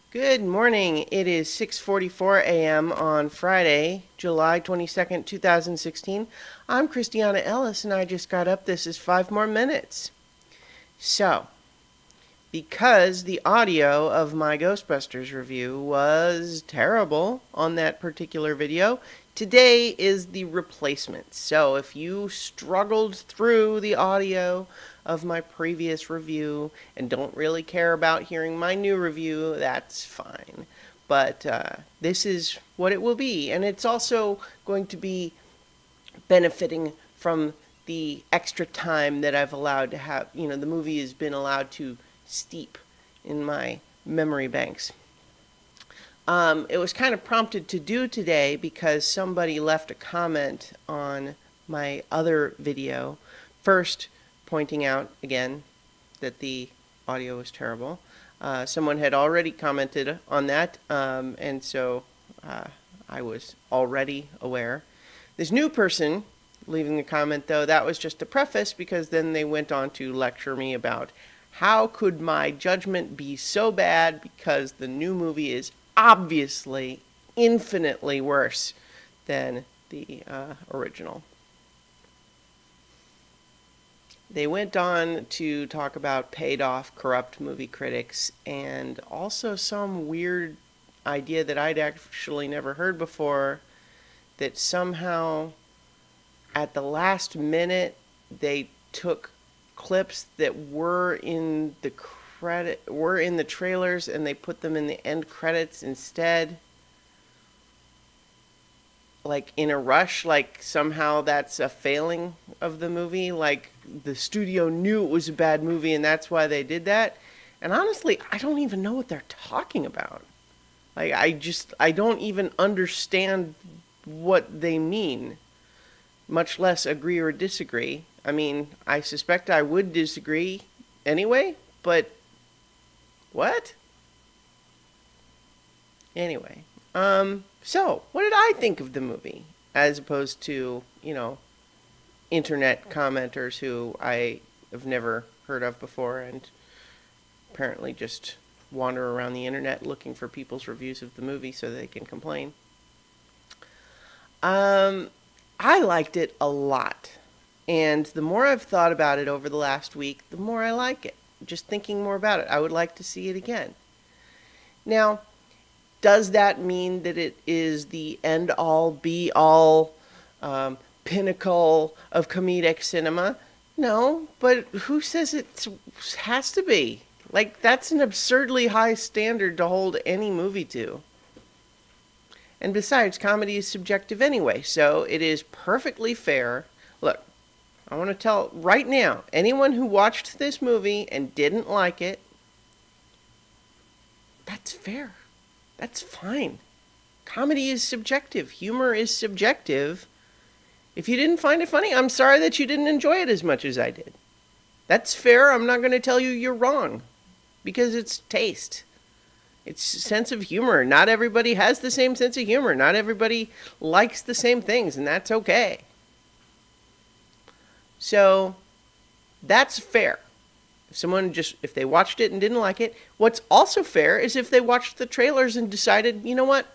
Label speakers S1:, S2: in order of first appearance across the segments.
S1: Good morning. It is 6:44 a.m. on Friday, July 22nd, 2016. I'm Christiana Ellis and I just got up. This is 5 more minutes. So, because the audio of my Ghostbusters review was terrible on that particular video, today is the replacement. So if you struggled through the audio of my previous review and don't really care about hearing my new review, that's fine. But this is what it will be. And it's also going to be benefiting from the extra time that I've allowed to have. The movie has been allowed to steep in my memory banks. It was kind of prompted to do today because somebody left a comment on my other video, first pointing out again that the audio was terrible. Someone had already commented on that, and so I was already aware. This new person leaving a comment, though, that was just a preface, because then they went on to lecture me about how could my judgment be so bad because the new movie is obviously infinitely worse than the original. They went on to talk about paid off corrupt movie critics and also some weird idea that I'd actually never heard before, that somehow at the last minute they took clips that were in the trailers and they put them in the end credits instead, like in a rush, like somehow that's a failing of the movie, like the studio knew it was a bad movie and that's why they did that. And honestly, I don't even know what they're talking about. Like, I don't even understand what they mean, much less agree or disagree. I mean, I suspect I would disagree anyway, but what? Anyway, so what did I think of the movie as opposed to, internet commenters who I have never heard of before and apparently just wander around the internet looking for people's reviews of the movie so they can complain. I liked it a lot. And the more I've thought about it over the last week, the more I like it. Just thinking more about it, I would like to see it again. Now, does that mean that it is the end-all, be-all, pinnacle of comedic cinema? No, but who says it has to be? Like, that's an absurdly high standard to hold any movie to. And besides, comedy is subjective anyway, so it is perfectly fair. Look, I want to tell right now, anyone who watched this movie and didn't like it, that's fair. That's fine. Comedy is subjective. Humor is subjective. If you didn't find it funny, I'm sorry that you didn't enjoy it as much as I did. That's fair. I'm not going to tell you you're wrong, because it's taste. It's sense of humor. Not everybody has the same sense of humor. Not everybody likes the same things, and that's okay. So, that's fair. If they watched it and didn't like it, what's also fair is if they watched the trailers and decided, you know what,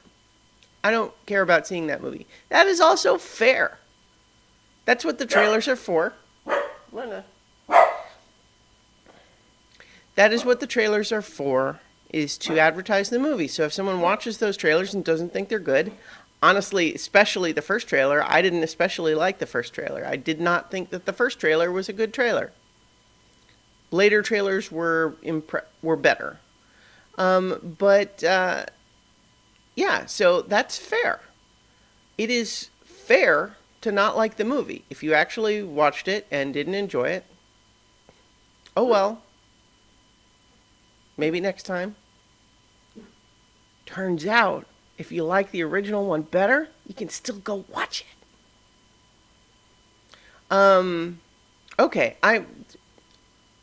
S1: I don't care about seeing that movie. That is also fair. That's what the trailers are for. Lena. That is what the trailers are for, is to advertise the movie. So if someone watches those trailers and doesn't think they're good, honestly, especially the first trailer, I didn't especially like the first trailer. I did not think that the first trailer was a good trailer. Later trailers were better. Yeah, so that's fair. It is fair to not like the movie. If you actually watched it and didn't enjoy it, oh well. Maybe next time. Turns out, if you like the original one better, you can still go watch it. Okay,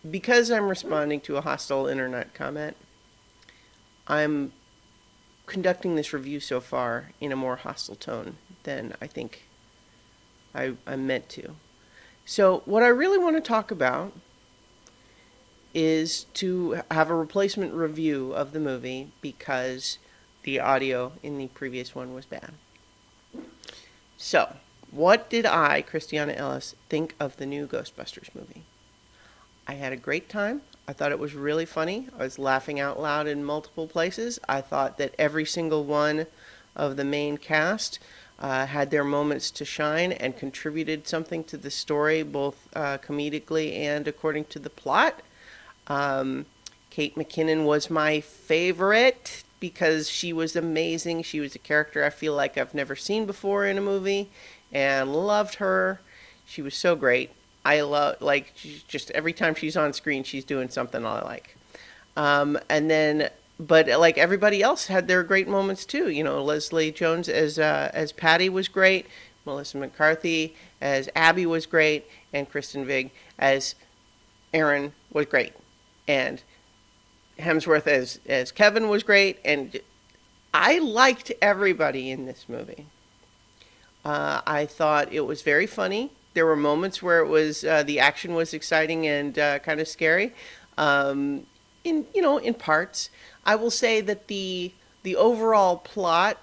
S1: because I'm responding to a hostile internet comment, I'm conducting this review so far in a more hostile tone than I think I'm meant to. So what I really want to talk about is to have a replacement review of the movie because the audio in the previous one was bad. So, what did I, Christiana Ellis, think of the new Ghostbusters movie? I had a great time. I thought it was really funny. I was laughing out loud in multiple places. I thought that every single one of the main cast had their moments to shine and contributed something to the story, both comedically and according to the plot. Kate McKinnon was my favorite because she was amazing. She was a character I feel like I've never seen before in a movie, and loved her. She was so great. I love, like, just every time she's on screen, she's doing something I like. And then, but like everybody else had their great moments too. You know, Leslie Jones as Patty was great. Melissa McCarthy as Abby was great, and Kristen Wiig as Aaron was great, and Hemsworth as Kevin was great, and I liked everybody in this movie. I thought it was very funny. There were moments where it was the action was exciting and kind of scary. In parts, I will say that the overall plot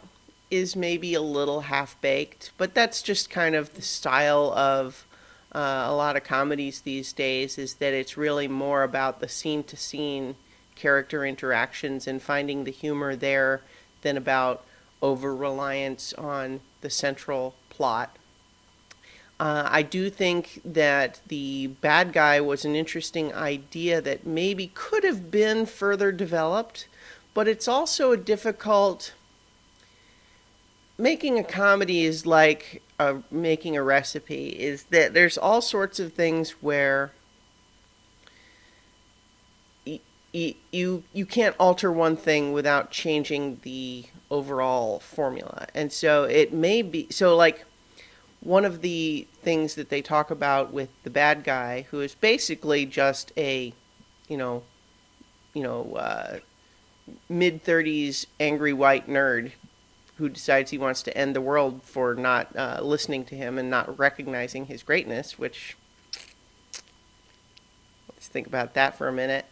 S1: is maybe a little half baked, but that's just kind of the style of a lot of comedies these days. Is that it's really more about the scene to scene character interactions and finding the humor there than about over reliance on the central plot. I do think that the bad guy was an interesting idea that maybe could have been further developed, but it's also a difficult... Making a comedy is like making a recipe, is that there's all sorts of things where you can't alter one thing without changing the overall formula. And so it may be... So, like, one of the things that they talk about with the bad guy, who is basically just a, mid-30s angry white nerd who decides he wants to end the world for not listening to him and not recognizing his greatness, which, let's think about that for a minute.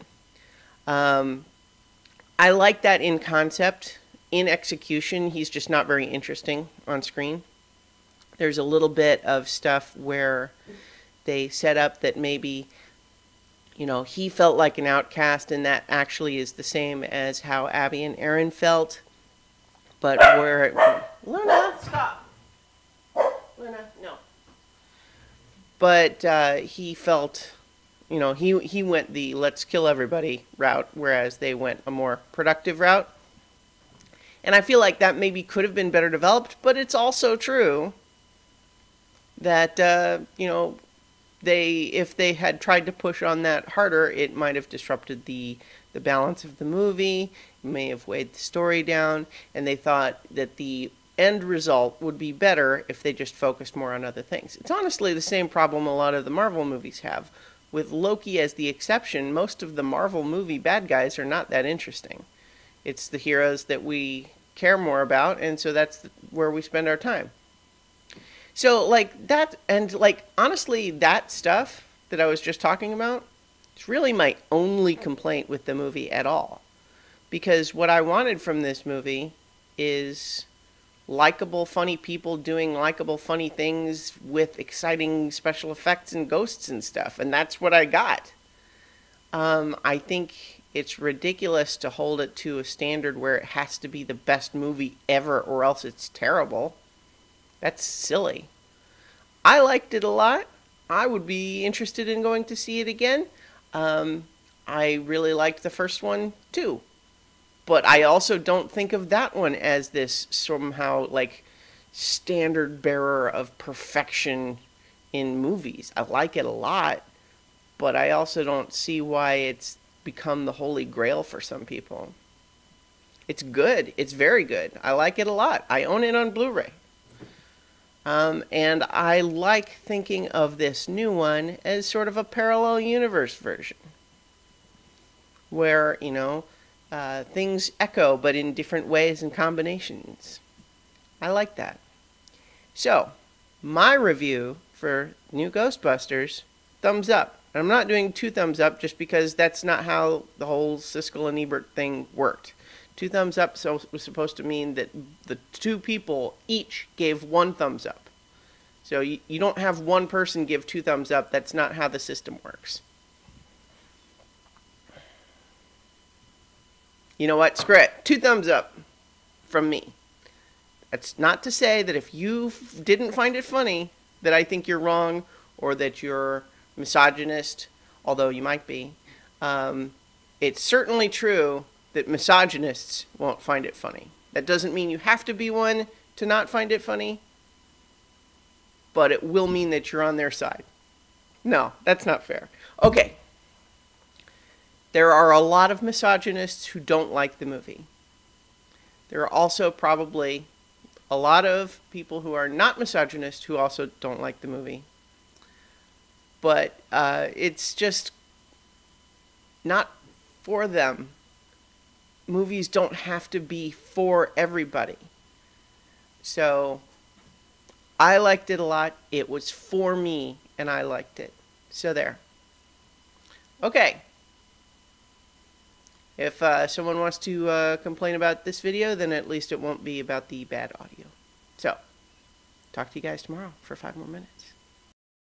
S1: I like that in concept. In execution, he's just not very interesting on screen. There's a little bit of stuff where they set up that maybe, he felt like an outcast, and that actually is the same as how Abby and Aaron felt. But where... Luna, stop! Luna, no. But he felt, he went the let's kill everybody route, whereas they went a more productive route. And I feel like that maybe could have been better developed, but it's also true that, if they had tried to push on that harder, it might have disrupted the balance of the movie, may have weighed the story down, and they thought that the end result would be better if they just focused more on other things. It's honestly the same problem a lot of the Marvel movies have. With Loki as the exception, most of the Marvel movie bad guys are not that interesting. It's the heroes that we care more about, and so that's where we spend our time. So, like, that, and, like, honestly, that stuff that I was just talking about, it's really my only complaint with the movie at all. Because what I wanted from this movie is likable, funny people doing likable, funny things with exciting special effects and ghosts and stuff, and that's what I got. I think it's ridiculous to hold it to a standard where it has to be the best movie ever or else it's terrible. That's silly. I liked it a lot. I would be interested in going to see it again. I really liked the first one too. But I also don't think of that one as this somehow like standard bearer of perfection in movies. I like it a lot, but I also don't see why it's become the holy grail for some people. It's good. It's very good. I like it a lot. I own it on Blu-ray. And I like thinking of this new one as sort of a parallel universe version. Where, things echo, but in different ways and combinations. I like that. So, my review for new Ghostbusters, thumbs up. And I'm not doing 2 thumbs up just because that's not how the whole Siskel and Ebert thing worked. 2 thumbs up was supposed to mean that the 2 people each gave 1 thumbs up. So you don't have one person give 2 thumbs up. That's not how the system works. You know what? Screw it. 2 thumbs up from me. That's not to say that if you didn't find it funny that I think you're wrong or that you're misogynist, although you might be. It's certainly true that misogynists won't find it funny. That doesn't mean you have to be one to not find it funny, but it will mean that you're on their side. No, that's not fair. Okay. There are a lot of misogynists who don't like the movie. There are also probably a lot of people who are not misogynists who also don't like the movie. But it's just not for them. Movies don't have to be for everybody. So I liked it a lot. It was for me, and I liked it. So there. Okay. If someone wants to complain about this video, then at least it won't be about the bad audio. So, talk to you guys tomorrow for 5 more minutes.